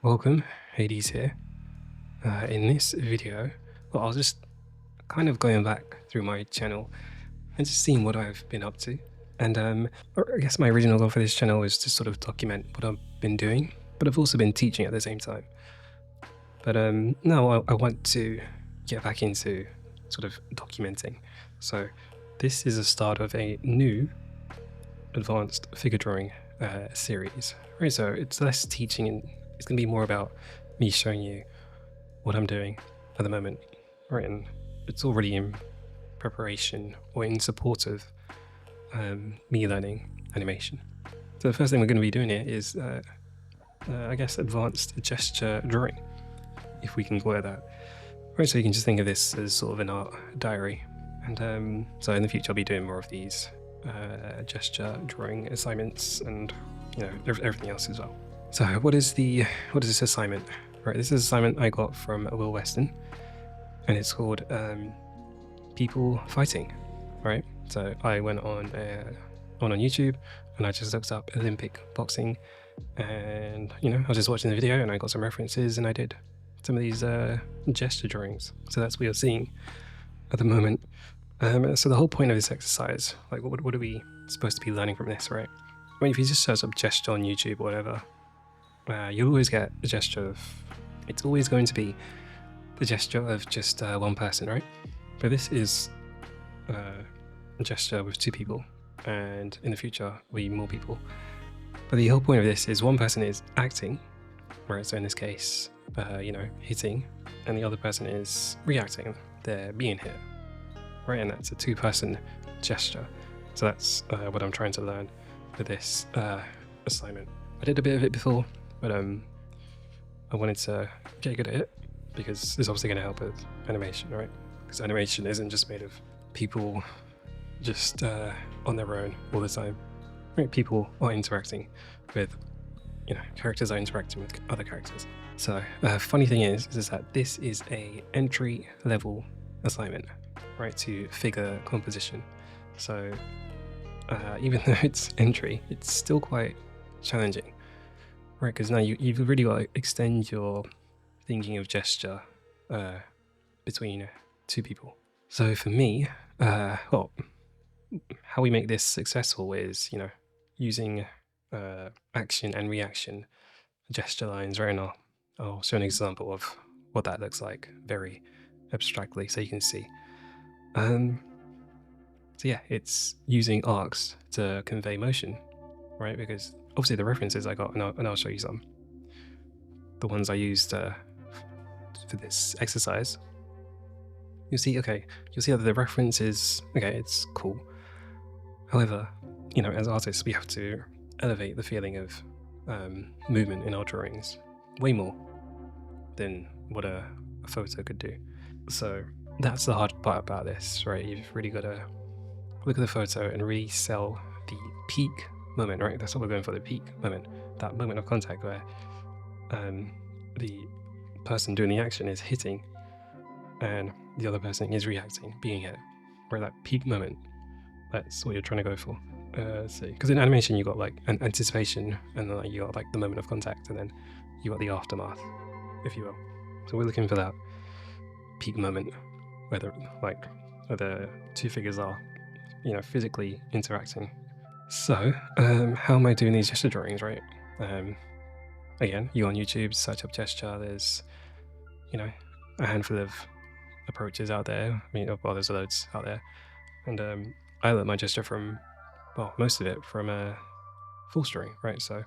Welcome, Hades here. In this video, I was just kind of going back through my channel and just seeing what I've been up to. And I guess my original goal for this channel was to sort of document what I've been doing, but I've also been teaching at the same time. But now I want to get back into sort of documenting. So this is the start of a new advanced figure drawing series, right? So it's less teaching and it's going to be more about me showing you what I'm doing at the moment, right? And it's already in preparation or in support of me learning animation. So the first thing we're going to be doing here is, I guess, advanced gesture drawing, if we can call it that. Right, so you can just think of this as sort of an art diary. And so in the future I'll be doing more of these gesture drawing assignments and everything else as well. So what is this assignment? Right, this is an assignment I got from Will Weston, and it's called People Fighting. Right, so I went on YouTube and I just looked up Olympic boxing, and I was just watching the video and I got some references and I did some of these gesture drawings. So that's what you're seeing at the moment. So the whole point of this exercise, like what are we supposed to be learning from this, right? I mean, if you just search up gesture on YouTube or whatever, you'll always get a gesture of, it's always going to be the gesture of just one person, right? But this is a gesture with two people, and in the future will be more people. But the whole point of this is one person is acting, right? So in this case, hitting, and the other person is reacting. They're being hit, right? And that's a two-person gesture. So that's what I'm trying to learn with this assignment. I did a bit of it before, but I wanted to get good at it because it's obviously going to help with animation, right? Because animation isn't just made of people just on their own all the time, right? People are interacting with, characters are interacting with other characters. So funny thing is that this is a entry level assignment, right, to figure composition. So even though it's entry, it's still quite challenging, right? Because now you've really got to extend your thinking of gesture between two people. So for me, how we make this successful is, using action and reaction gesture lines, right? And I'll show an example of what that looks like very abstractly so you can see. So yeah, it's using arcs to convey motion, right? Because obviously the references I got, and I'll show you some. The ones I used for this exercise, you'll see that the reference is, it's cool. However, as artists, we have to elevate the feeling of movement in our drawings way more than what a photo could do. So that's the hard part about this, right? You've really got to look at the photo and really sell the peak moment, right? That's what we're going for, the peak moment, that moment of contact where the person doing the action is hitting and the other person is reacting, being hit, right? That peak moment, that's what you're trying to go for. See, because in animation you got like an anticipation, and then you got like the moment of contact, and then you got the aftermath, if you will. So we're looking for that peak moment where the two figures are, physically interacting. So how am I doing these gesture drawings, right? Again, you on YouTube, search up gesture. There's a handful of approaches out there. I mean, well, there's loads out there, and I learned my gesture from, most of it from full string, right? So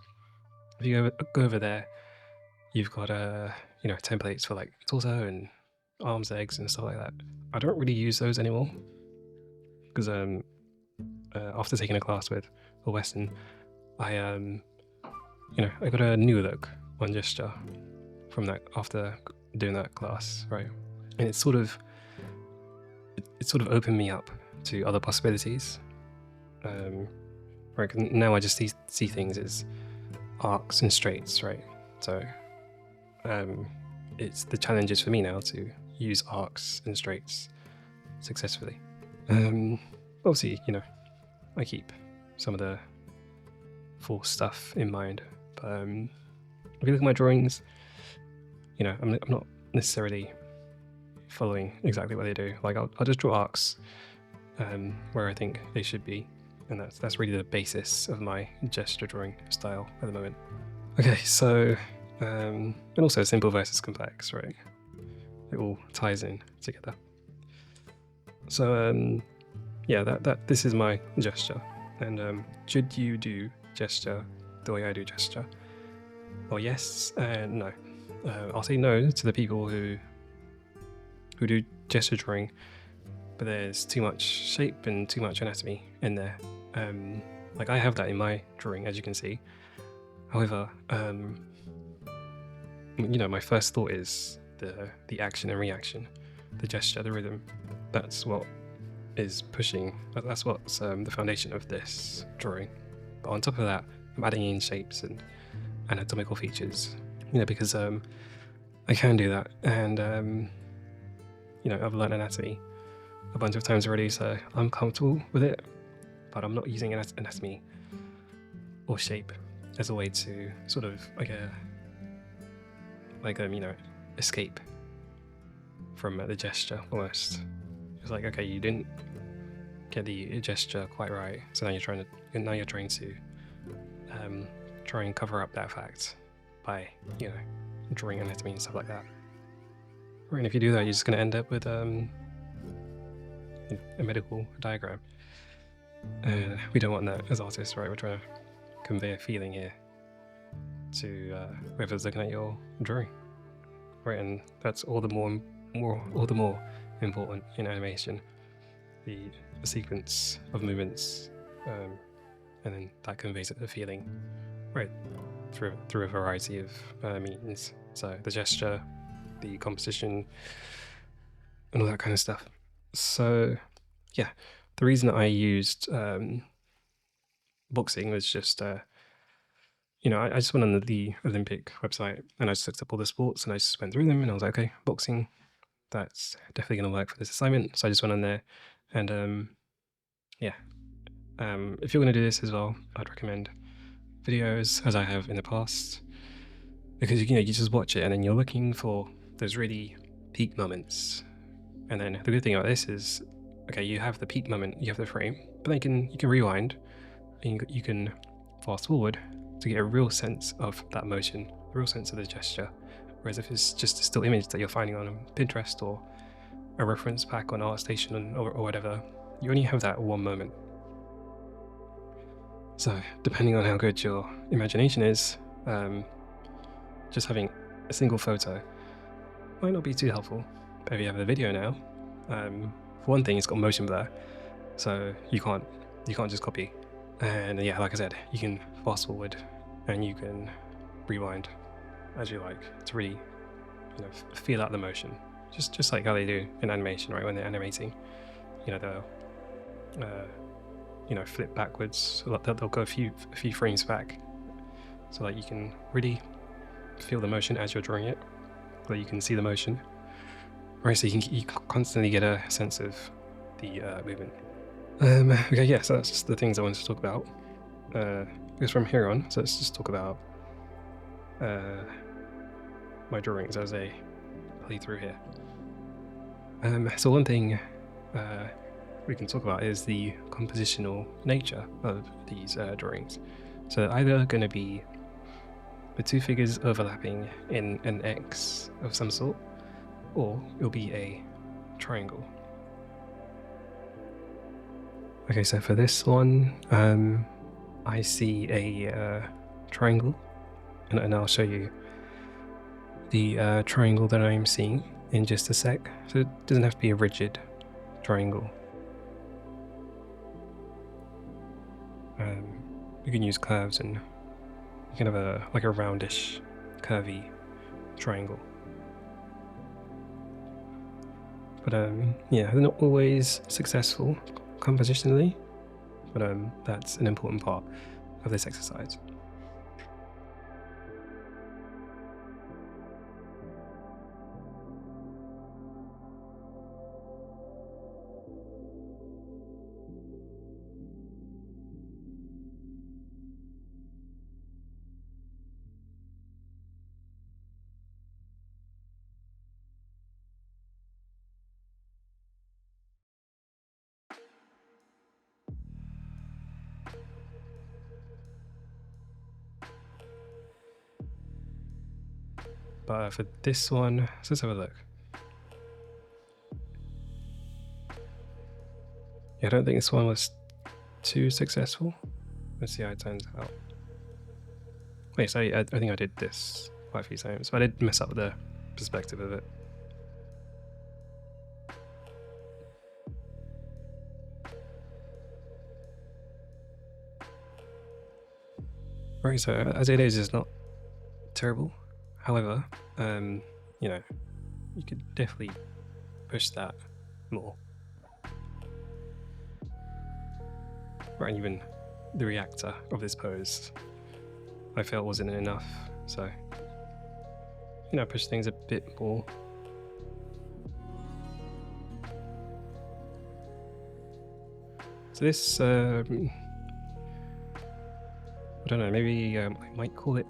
if you go over there, you've got templates for like torso and arms, legs, and stuff like that. I don't really use those anymore because after taking a class with Will Weston, I got a new look on gesture from that after doing that class, right? And it sort of opened me up to other possibilities, right? Now I just see things as arcs and straights, right? So it's the challenge is for me now to use arcs and straights successfully. Obviously, I keep some of the full stuff in mind, but if you look at my drawings, I'm not necessarily following exactly what they do. Like I'll just draw arcs where I think they should be, and that's really the basis of my gesture drawing style at the moment. Okay, so and also simple versus complex, right? It all ties in together. So yeah, this is my gesture, and should you do gesture the way I do gesture? Well, yes and no. I'll say no to the people who do gesture drawing, but there's too much shape and too much anatomy in there. Like I have that in my drawing, as you can see. However, my first thought is the action and reaction, the gesture, the rhythm. That's what is pushing. That's what's the foundation of this drawing. But on top of that, I'm adding in shapes and anatomical features. Because I can do that, and I've learned anatomy a bunch of times already, so I'm comfortable with it. But I'm not using anatomy or shape as a way to sort of escape from the gesture almost. It's like, okay, you didn't get the gesture quite right, so now you're trying to try and cover up that fact by drawing anatomy and stuff like that. Right, and if you do that, you're just going to end up with a medical diagram. We don't want that as artists, right? We're trying to convey a feeling here to whoever's looking at your drawing, right? And that's all the more important in animation. The sequence of movements, and then that conveys a feeling, right, through a variety of means. So the gesture, the composition, and all that kind of stuff. So yeah, the reason I used boxing was just I just went on the Olympic website and I just looked up all the sports and I just went through them and I was like, okay, boxing, that's definitely going to work for this assignment. So I just went on there and if you're going to do this as well, I'd recommend videos as I have in the past, because you just watch it and then you're looking for those really peak moments. And then the good thing about this is, okay, you have the peak moment, you have the frame, but then you can rewind and you can fast forward to get a real sense of that motion, a real sense of the gesture. Whereas if it's just a still image that you're finding on Pinterest or a reference pack on Artstation or whatever, you only have that one moment. So depending on how good your imagination is, just having a single photo might not be too helpful. But if you have a video now, for one thing, it's got motion blur, so you can't just copy. And yeah, like I said, you can fast forward and you can rewind as you like to really feel out the motion, just like how they do in animation, right? When they're animating, they'll flip backwards, they'll go a few frames back, so that you can really feel the motion as you're drawing it, so you can see the motion, right? So you constantly get a sense of the movement. Okay, yeah, so that's just the things I wanted to talk about. Because from here on, so let's just talk about my drawings as I play through here. So one thing we can talk about is the compositional nature of these drawings. So they're either going to be the two figures overlapping in an X of some sort, or it'll be a triangle. Okay, so for this one, I see a triangle, and I'll show you the triangle that I'm seeing in just a sec. So it doesn't have to be a rigid triangle. You can use curves, and you can have a roundish, curvy triangle. But yeah, they're not always successful compositionally, but that's an important part of this exercise. But for this one, let's have a look. Yeah, I don't think this one was too successful. Let's see how it turns out. Wait, so I think I did this quite a few times, but I did mess up the perspective of it. Right, so as it is, it's not terrible. However, you know, you could definitely push that more. Right, and even the reactor of this pose, I felt wasn't enough. So, you know, push things a bit more. So this, I don't know, maybe I might call it,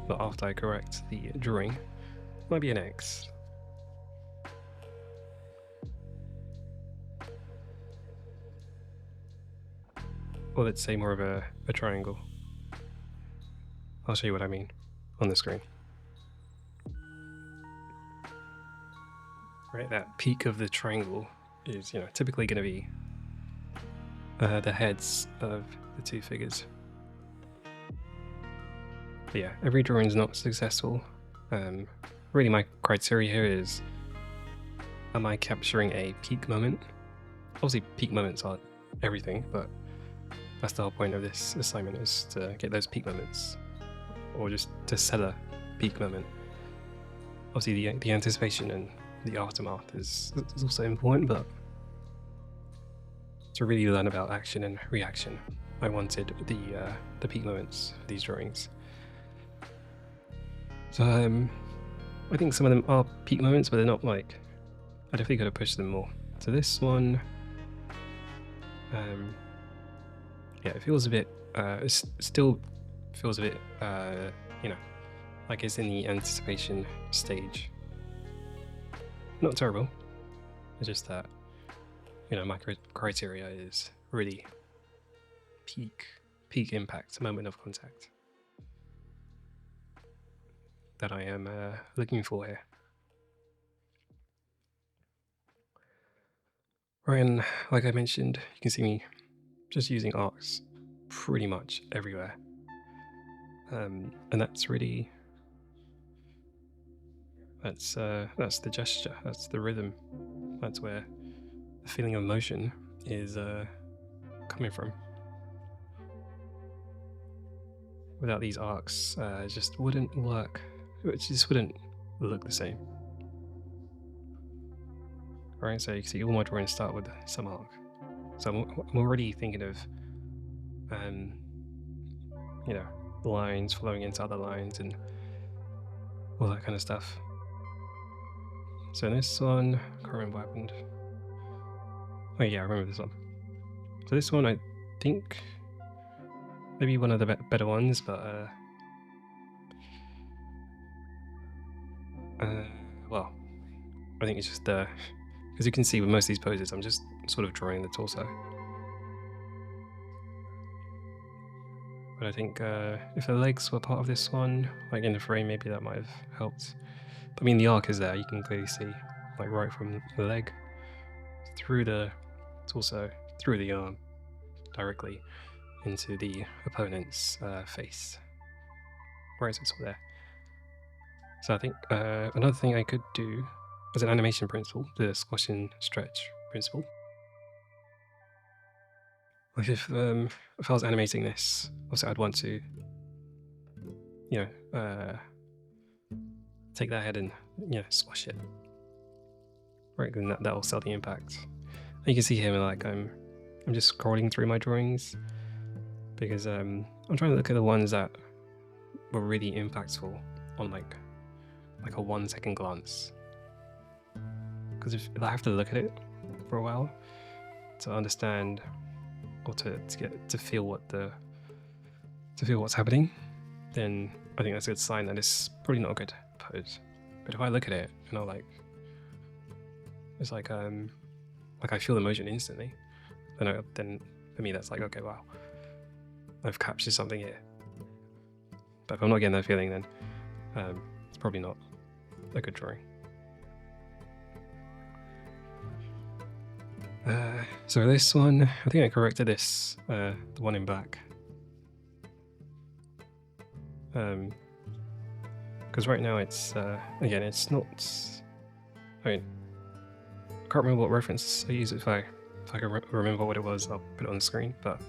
not after I correct the drawing, might be an X. Or let's say more of a triangle. I'll show you what I mean on the screen. Right, that peak of the triangle is, you know, typically going to be the heads of the two figures. But yeah, every drawing is not successful. Really my criteria here is, am I capturing a peak moment? Obviously peak moments aren't everything, but that's the whole point of this assignment, is to get those peak moments, or just to set a peak moment. Obviously the anticipation and the aftermath is also important, but to really learn about action and reaction, I wanted the peak moments for these drawings. So I think some of them are peak moments, but they're not like, I definitely could have pushed them more. So this one, yeah, it feels a bit, it still feels a bit, you know, like it's in the anticipation stage. Not terrible, it's just that, you know, my criteria is really peak impact, moment of contact, that I am looking for here. Right, and like I mentioned, you can see me just using arcs pretty much everywhere. And that's really, that's the gesture, that's the rhythm, that's where the feeling of motion is coming from. Without these arcs, it just wouldn't work. It just wouldn't look the same. Right, so you can see all my drawings start with some arc. So I'm already thinking of, you know, lines flowing into other lines and all that kind of stuff. So in this one, I can't remember what happened. Oh yeah, I remember this one. So this one, I think maybe one of the better ones, but well, I think it's just because you can see with most of these poses, I'm just sort of drawing the torso. But I think if the legs were part of this one, like in the frame, maybe that might have helped. But I mean, the arc is there, you can clearly see, like right from the leg through the torso, through the arm, directly into the opponent's face. Right, so it's all there. So I think another thing I could do as an animation principle, the squash and stretch principle. Like if I was animating this, obviously I'd want to, you know, take that head and, you know, squash it. Right, then that will sell the impact. And you can see here, like I'm just scrolling through my drawings because I'm trying to look at the ones that were really impactful on like a 1 second glance. Because if I have to look at it for a while to understand, or to feel what's happening, then I think that's a good sign that it's probably not a good pose. But if I look at it and it's like I feel the motion instantly, then for me that's like, okay, wow, I've captured something here. But if I'm not getting that feeling, then probably not a good drawing. So this one, I think I corrected this, the one in black. Because right now it's, again, it's not, I mean, I can't remember what reference I use. If I can remember what it was, I'll put it on the screen, but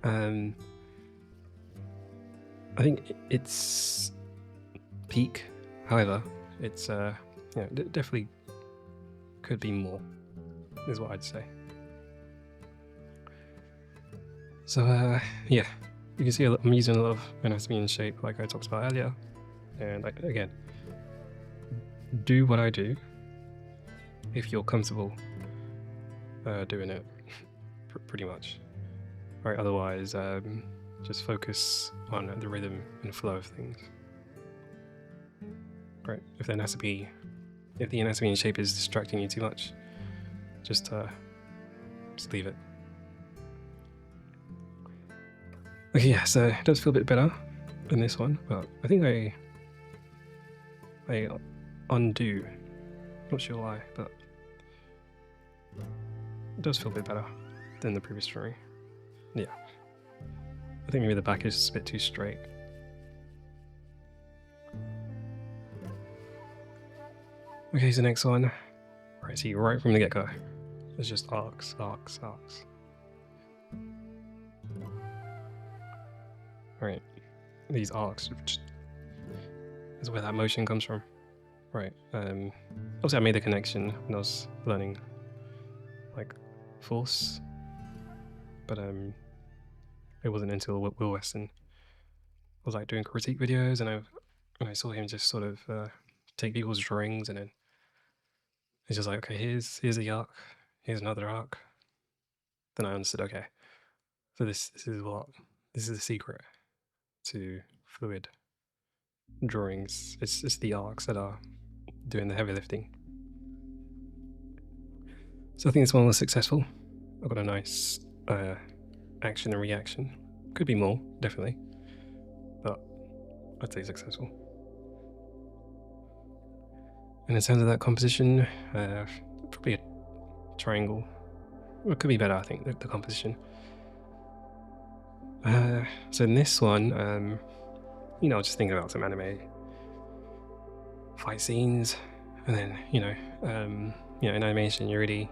I think it's peak. However, it's, definitely could be more, is what I'd say. So, yeah, you can see I'm using a lot of anatomy and shape like I talked about earlier. And again, do what I do if you're comfortable doing it, pretty much. Right, otherwise, just focus on the rhythm and flow of things. Right, if the anatomy and shape is distracting you too much, just leave it. Okay, yeah, so it does feel a bit better than this one, but I think I undo. Not sure why, but it does feel a bit better than the previous drawing. Yeah, I think maybe the back is just a bit too straight. Okay, so next one. Right, see, right from the get-go, it's just arcs. Right, these arcs is where that motion comes from. Right, obviously I made the connection when I was learning like force, but it wasn't until Will Weston was like doing critique videos, and I saw him just sort of take people's drawings, and then it's just like, okay, here's the arc, here's another arc. Then I understood, okay, so this is the secret to fluid drawings. It's the arcs that are doing the heavy lifting. So I think this one was successful. I've got a nice action and reaction. Could be more, definitely, but I'd say successful. And in terms of that composition, probably a triangle. Well, it could be better, I think, the composition. So in this one, just think about some anime fight scenes, and then in animation you really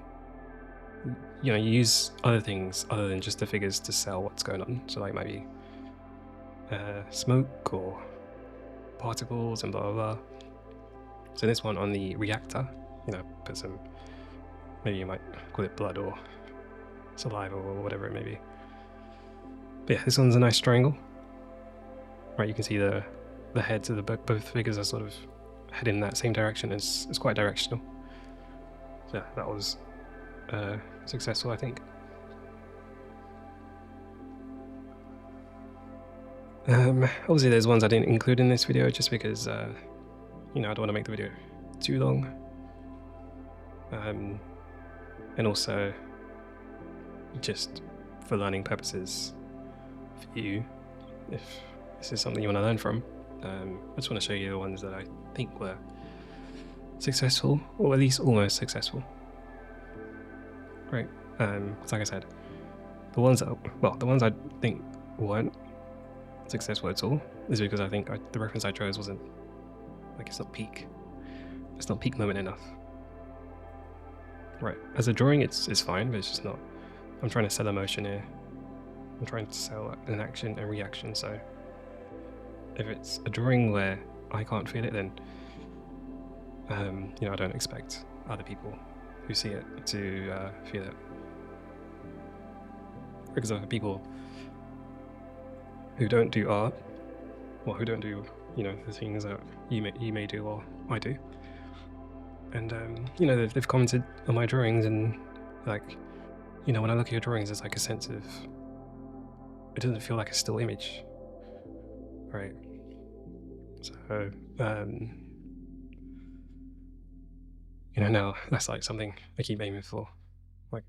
you use other things other than just the figures to sell what's going on. So like maybe smoke or particles and blah blah blah. So this one on the reactor, put some, maybe you might call it blood or saliva or whatever it may be. But yeah, this one's a nice triangle. Right, you can see the heads of both figures are sort of heading in that same direction. It's quite directional. So yeah, that was successful, I think. Obviously there's ones I didn't include in this video just because I don't want to make the video too long, and also just for learning purposes for you, if this is something you want to learn from. I just want to show you the ones that I think were successful, or at least almost successful. Right, like I said, the ones I think weren't successful at all is because I think the reference I chose wasn't, like, it's not peak moment enough. Right, as a drawing it's fine, but it's just not. I'm trying to sell emotion here. I'm trying to sell an action and reaction, so if it's a drawing where I can't feel it, then I don't expect other people who see it to feel it. Because other people who don't do art, or who don't do the things that you may do or I do, and they've commented on my drawings, and like, when I look at your drawings, there's like a sense of, it doesn't feel like a still image, right? So now that's like something I keep aiming for. Like,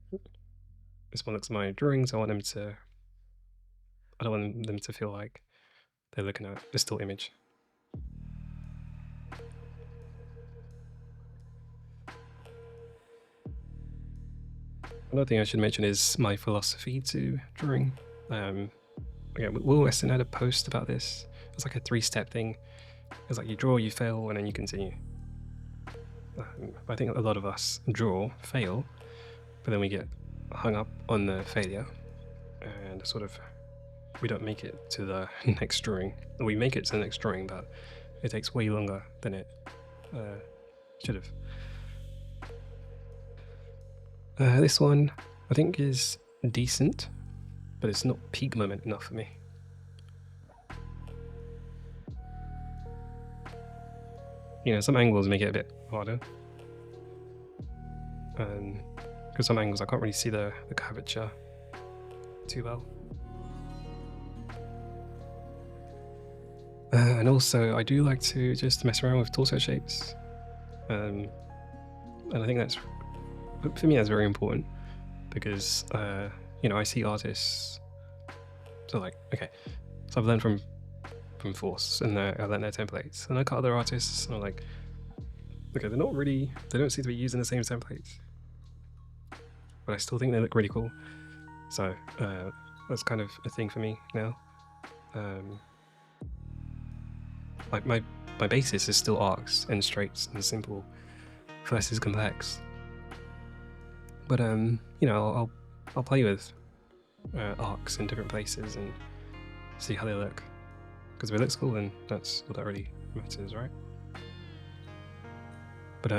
this one looks at my drawings, I don't want them to feel like they're looking at a still image. Another thing I should mention is my philosophy to drawing. Okay, Will Weston had a post about this. It's like a 3-step thing. It's like you draw, you fail, and then you continue. I think a lot of us draw, fail, but then we get hung up on the failure, and sort of we don't make it to the next drawing. We make it to the next drawing, but it takes way longer than it should have. This one I think is decent, but it's not peak moment enough for me. You know, some angles make it a bit harder. Because some angles I can't really see the curvature too well. And also I do like to just mess around with torso shapes. And I think that's, for me, that's very important, because you know, I see artists, so like, okay, so I've learned from Force, and I learned their templates, and I cut other artists, and I'm like, okay, they don't seem to be using the same templates, but I still think they look really cool. So that's kind of a thing for me now. Like my basis is still arcs and straights and simple versus complex, but you know, I'll play with arcs in different places and see how they look, because if it looks cool, then that's what that really matters, right? But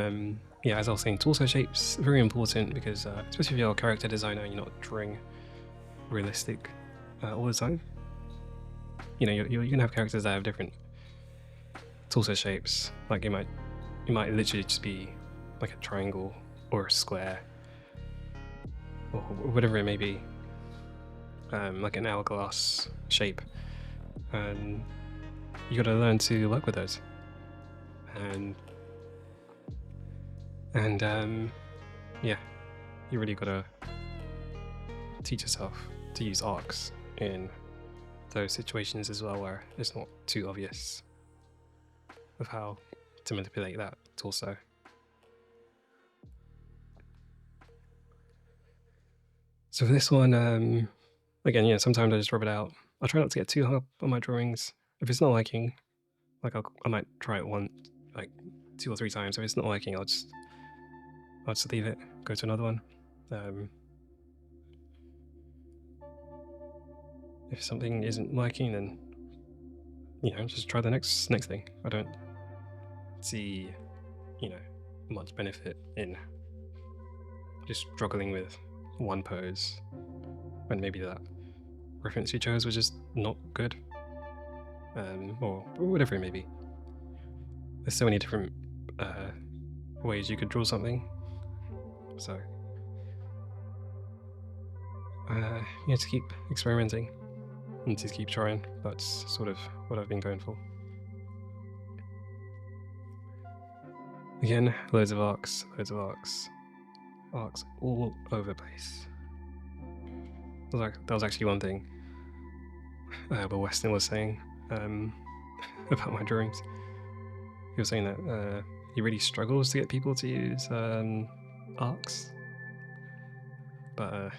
yeah, as I was saying, torso shapes are very important, because especially if you're a character designer and you're not drawing realistic all the time, you know, you're gonna have characters that have different torso shapes. Like it might literally just be like a triangle or a square or whatever it may be, like an hourglass shape, and you got to learn to work with those. And yeah, you really got to teach yourself to use arcs in those situations as well, where it's not too obvious of how to manipulate that torso. So for this one, again, yeah, sometimes I just rub it out. I try not to get too hung up on my drawings. If it's not liking, like I might try it like 2 or 3 times. If it's not liking, I'll just leave it, go to another one. If something isn't liking, then, you know, just try the next thing. I don't see, you know, much benefit in just struggling with one pose when maybe that reference you chose was just not good, or whatever it may be. There's so many different ways you could draw something, so you have to keep experimenting and to keep trying. That's sort of what I've been going for. Again, loads of arcs all over the place. That was actually one thing Will Weston was saying about my drawings. He was saying that he really struggles to get people to use arcs, but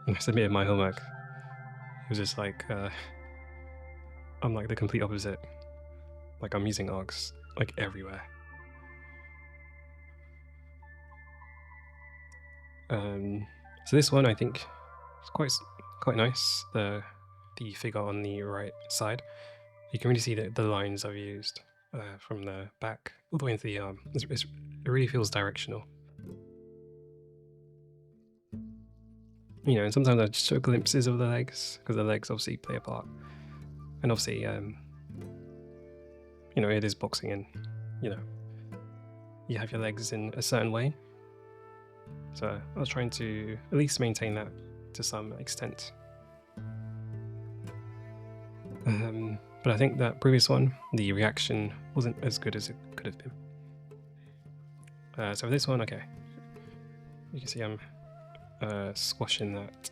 when I submitted my homework, he was just like, I'm like the complete opposite. Like, I'm using arcs like everywhere. So this one I think is quite nice. The figure on the right side, you can really see the lines I've used from the back all the way into the arm. It really feels directional. You know, and sometimes I just show glimpses of the legs, because the legs obviously play a part. And obviously, you know, it is boxing, and, you know, you have your legs in a certain way. So I was trying to at least maintain that to some extent. But I think that previous one, the reaction wasn't as good as it could have been. So for this one, okay, you can see I'm squashing that.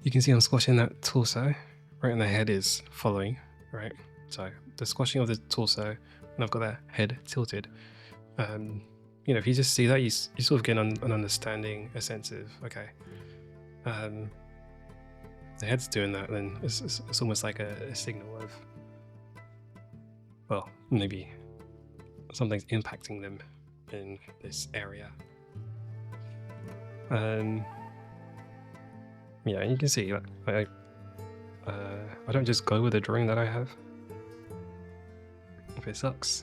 You can see I'm squashing that torso, right, and the head is following, right? So the squashing of the torso, and I've got that head tilted. You you know, if you just see that, you sort of get an understanding, a sense of, okay, the head's doing that, then it's almost like a signal of, well, maybe something's impacting them in this area. Yeah, and you can see I don't just go with the drawing that I have. If it sucks,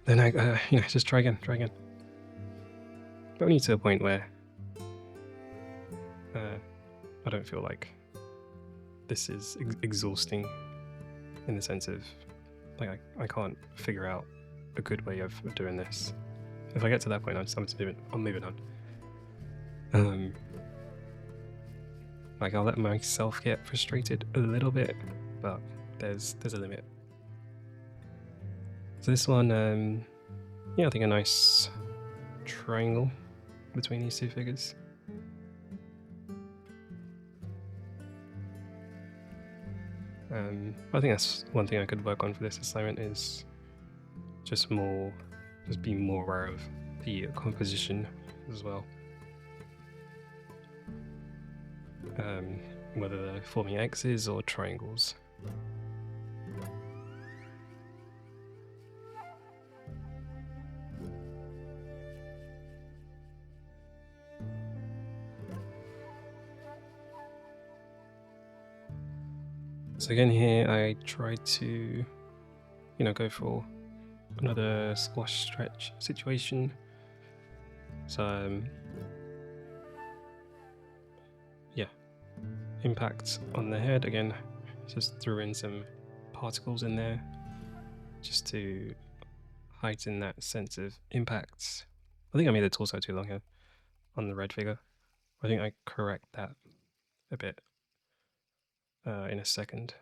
then I you know, just try again. But only to a point where I don't feel like this is exhausting, in the sense of, like, I can't figure out a good way of doing this. If I get to that point, I'm moving on. Like, I'll let myself get frustrated a little bit, but there's a limit. So this one, yeah, I think a nice triangle between these two figures. I think that's one thing I could work on for this assignment, is just be more aware of the composition as well. Whether they're forming X's or triangles. So again here, I tried to, you know, go for another squash stretch situation. So yeah, impact on the head again. Just threw in some particles in there, just to heighten that sense of impact. I think I made the torso too long here on the red figure. I think I correct that a bit in a second.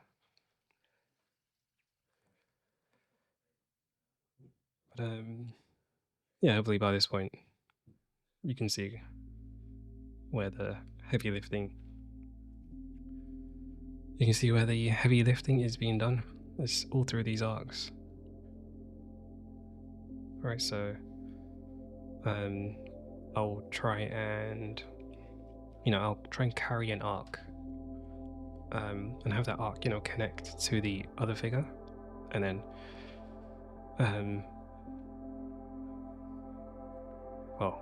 But yeah, hopefully by this point you can see where the heavy lifting is being done. It's all through these arcs. Alright, so I'll try and carry an arc, and have that arc, you know, connect to the other figure, and then well,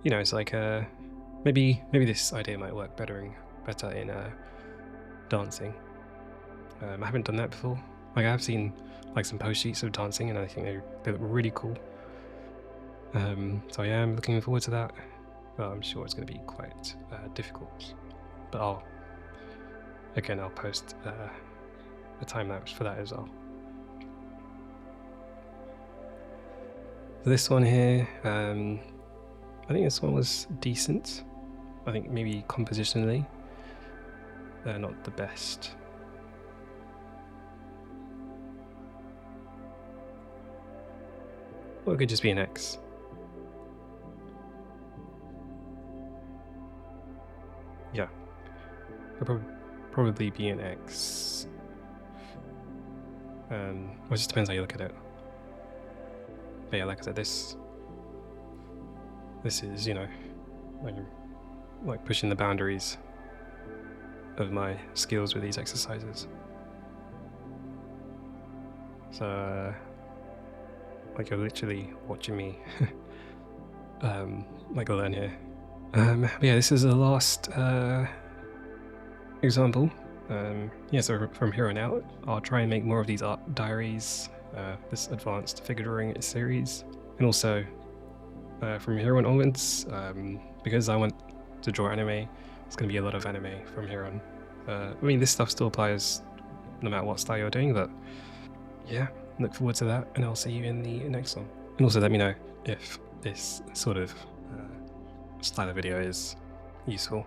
you know, it's like maybe this idea might work better in dancing. I haven't done that before. Like, I have seen like some post sheets of dancing, and I think they look really cool. So I am looking forward to that. Well, I'm sure it's going to be quite difficult, but I'll post a time lapse for that as well. So this one here, I think this one was decent. I think maybe compositionally, not the best. Or it could just be an X. Yeah, it'll probably be an X. Well, it just depends how you look at it. But yeah, like I said, this is, you know, like pushing the boundaries of my skills with these exercises. So like, you're literally watching me like learn here. But yeah, this is the last example. Yeah, so from here on out, I'll try and make more of these art diaries, this advanced figure drawing series, and also from here on onwards, because I want to draw anime, it's going to be a lot of anime from here on. I mean, this stuff still applies no matter what style you're doing, but yeah, look forward to that, and I'll see you in the next one. And also let me know if this sort of style of video is useful.